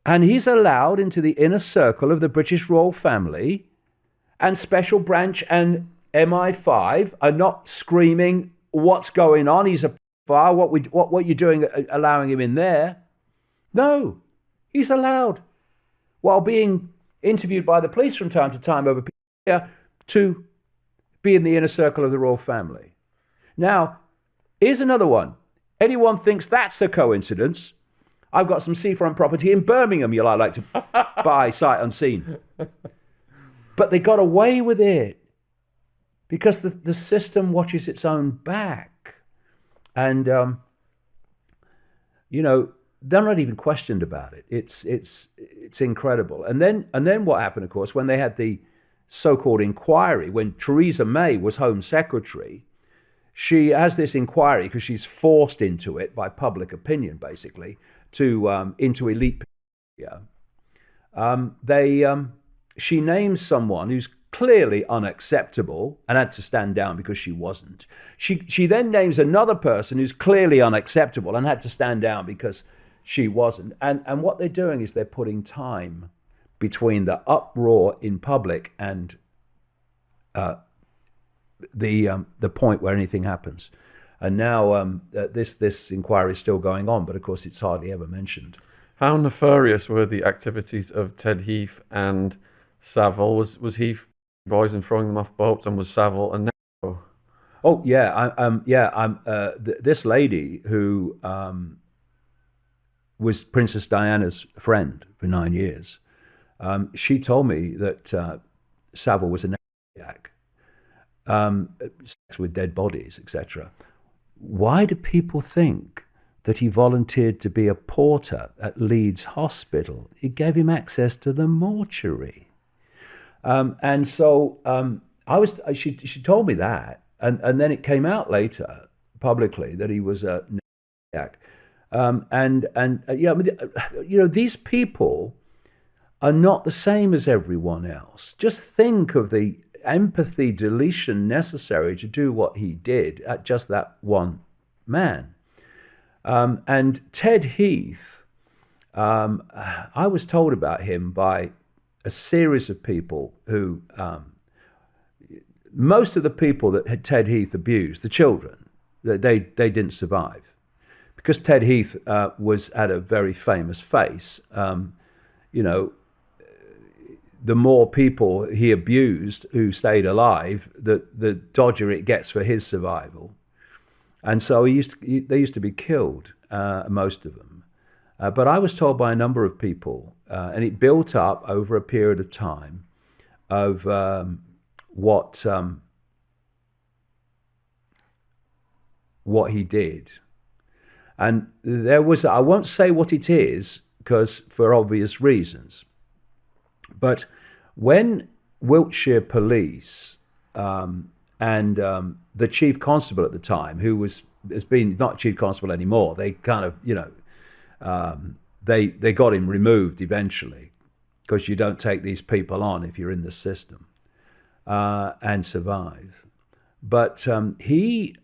And he's allowed into the inner circle of the British royal family, and Special Branch and MI5 are not screaming, what's going on? He's a fire. What you doing allowing him in there? No, he's allowed, while being interviewed by the police from time to time over here, to be in the inner circle of the royal family. Now, here's another one. Anyone thinks that's a coincidence? I've got some seafront property in Birmingham you'll like to buy sight unseen. But they got away with it because the system watches its own back. And, they're not even questioned about it. It's incredible. And then what happened, of course, when they had the so-called inquiry, when Theresa May was Home Secretary, she has this inquiry because she's forced into it by public opinion, basically, into elite media. She names someone who's clearly unacceptable and had to stand down because she wasn't. She then names another person who's clearly unacceptable and had to stand down because she wasn't. And what they're doing is they're putting time between the uproar in public and the point where anything happens. And now this inquiry is still going on, but of course it's hardly ever mentioned. How nefarious were the activities of Ted Heath and Savile? Was Heath boys and throwing them off boats, and was Savile a narco? Oh yeah, this lady who was Princess Diana's friend for 9 years. She told me that Savile was a maniac, sex with dead bodies, etc. Why do people think that he volunteered to be a porter at Leeds Hospital? It gave him access to the mortuary. And so she told me that, and then it came out later publicly that he was a maniac. These people are not the same as everyone else. Just think of the empathy deletion necessary to do what he did at just that one man. And Ted Heath, I was told about him by a series of people who, most of the people that had Ted Heath abused, the children, they didn't survive. Because Ted Heath was at a very famous face, the more people he abused who stayed alive, the dodgier it gets for his survival. And so they used to be killed, most of them. But I was told by a number of people, and it built up over a period of time, of what he did. And there was, I won't say what it is, because for obvious reasons, but when Wiltshire Police and the chief constable at the time, who has been not chief constable anymore, they kind of, they got him removed eventually, because you don't take these people on if you're in the system and survive. But he,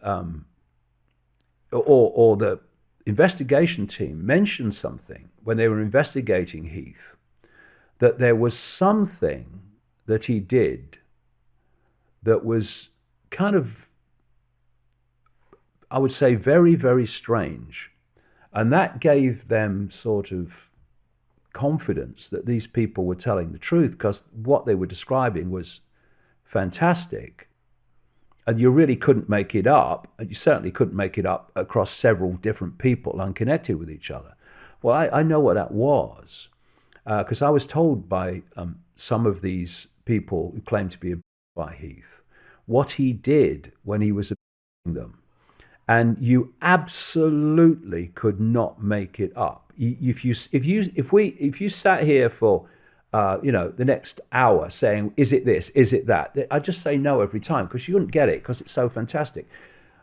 or the investigation team mentioned something when they were investigating Heath, that there was something that he did that was kind of, I would say, very, very strange. And that gave them sort of confidence that these people were telling the truth, because what they were describing was fantastic. And you really couldn't make it up. And you certainly couldn't make it up across several different people unconnected with each other. Well, I know what that was, because I was told by some of these people who claimed to be abused by Heath what he did when he was abusing them. And you absolutely could not make it up. If you sat here for the next hour saying, is it this, is it that? I just say no every time, because you wouldn't get it, because it's so fantastic.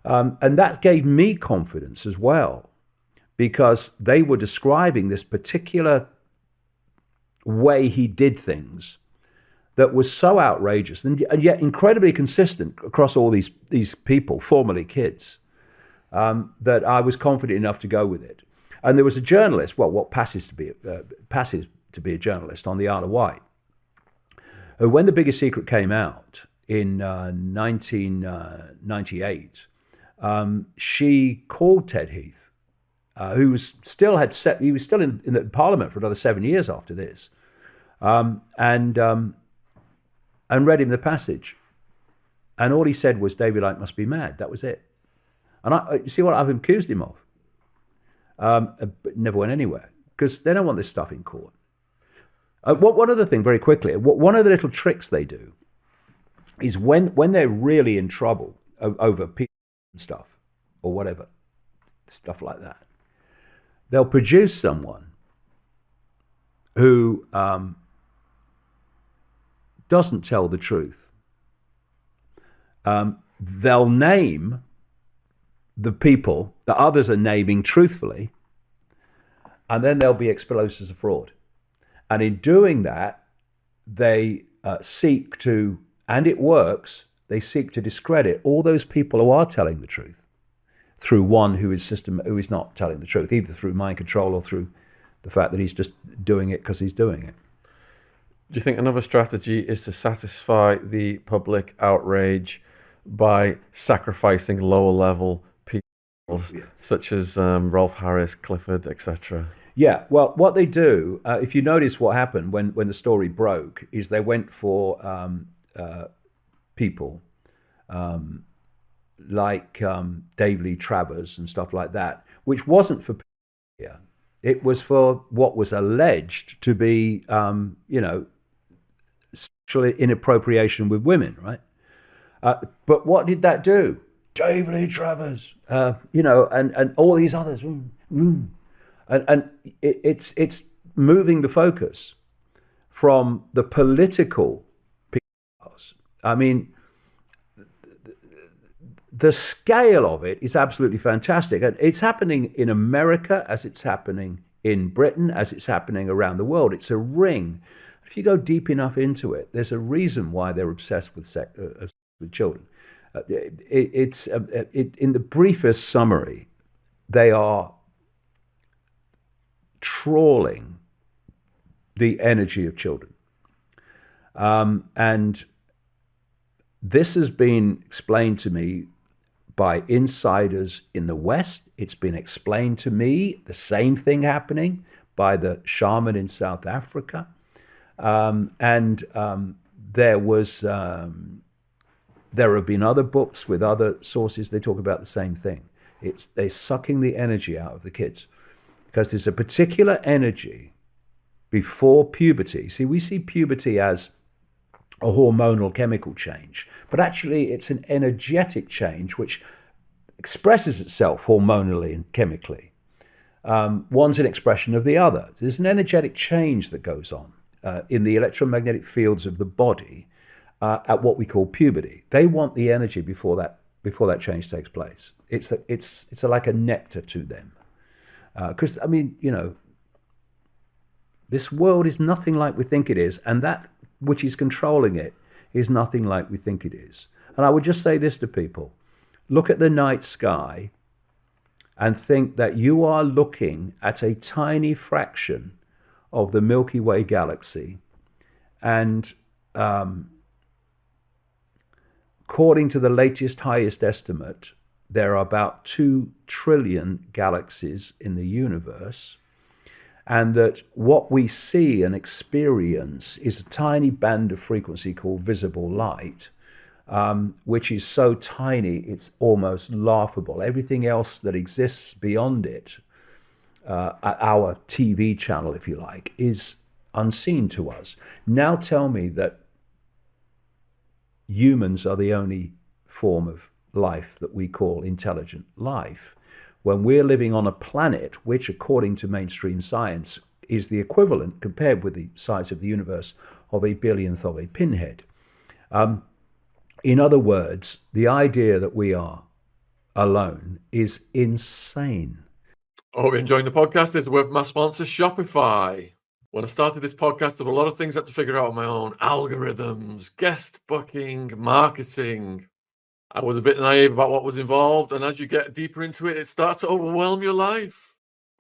And that gave me confidence as well, because they were describing this particular way he did things that was so outrageous and yet incredibly consistent across all these people, formerly kids, that I was confident enough to go with it. And there was a journalist, well, what passes to be a journalist on the Isle of Wight, who, when The Biggest Secret came out in 1998, she called Ted Heath, who was still in the Parliament for another 7 years after this, and read him the passage. And all he said was, "David Icke must be mad." That was it. And you see what I've accused him of? But never went anywhere, because they don't want this stuff in court. One other thing, very quickly, one of the little tricks they do is when they're really in trouble over people and stuff, or whatever, stuff like that, they'll produce someone who doesn't tell the truth. They'll name the people that others are naming truthfully, and then they'll be exposed as a fraud. And in doing that, they seek to, and it works, they seek to discredit all those people who are telling the truth through one who is not telling the truth, either through mind control or through the fact that he's just doing it because he's doing it. Do you think another strategy is to satisfy the public outrage by sacrificing lower level people, such as Rolf Harris, Clifford, etc.? Yeah, well, what they do, if you notice what happened when the story broke, is they went for people like Dave Lee Travers and stuff like that, which wasn't for pedophilia. It was for what was alleged to be, sexual inappropriation with women, right? But what did that do? Dave Lee Travers, and all these others. And it's moving the focus from the political pedophiles. I mean, the scale of it is absolutely fantastic. And it's happening in America as it's happening in Britain, as it's happening around the world. It's a ring. If you go deep enough into it, there's a reason why they're obsessed with children. In the briefest summary, they are trawling the energy of children. And this has been explained to me by insiders in the West. It's been explained to me, the same thing happening, by the shaman in South Africa. There have been other books with other sources. They talk about the same thing. They're sucking the energy out of the kids, because there's a particular energy before puberty. See, we see puberty as a hormonal chemical change, but actually it's an energetic change which expresses itself hormonally and chemically. One's an expression of the other. There's an energetic change that goes on in the electromagnetic fields of the body at what we call puberty. They want the energy before that change takes place. It's like a nectar to them. Because, this world is nothing like we think it is, and that which is controlling it is nothing like we think it is. And I would just say this to people: look at the night sky and think that you are looking at a tiny fraction of the Milky Way galaxy. And according to the latest, highest estimate, there are about 2 trillion galaxies in the universe, and that what we see and experience is a tiny band of frequency called visible light, which is so tiny it's almost laughable. Everything else that exists beyond it, our TV channel, if you like, is unseen to us. Now tell me that humans are the only form of life that we call intelligent life, when we're living on a planet which, according to mainstream science, is the equivalent, compared with the size of the universe, of a billionth of a pinhead. In other words, the idea that we are alone is insane. I hope you're enjoying the podcast. It's a word from my sponsor, Shopify. When I started this podcast, there were a lot of things I had to figure out on my own: algorithms, guest booking, marketing. I was a bit naive about what was involved, and as you get deeper into it, it starts to overwhelm your life.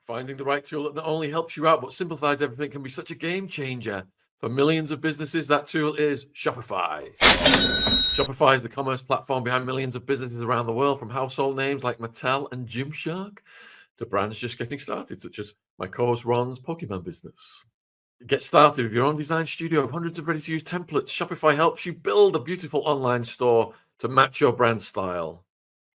Finding the right tool that not only helps you out, but simplifies everything can be such a game changer. For millions of businesses, that tool is Shopify. Shopify is the commerce platform behind millions of businesses around the world, from household names like Mattel and Gymshark to brands just getting started, such as my co-host Ron's Pokemon business. Get started with your own design studio of hundreds of ready-to-use templates. Shopify helps you build a beautiful online store to match your brand style.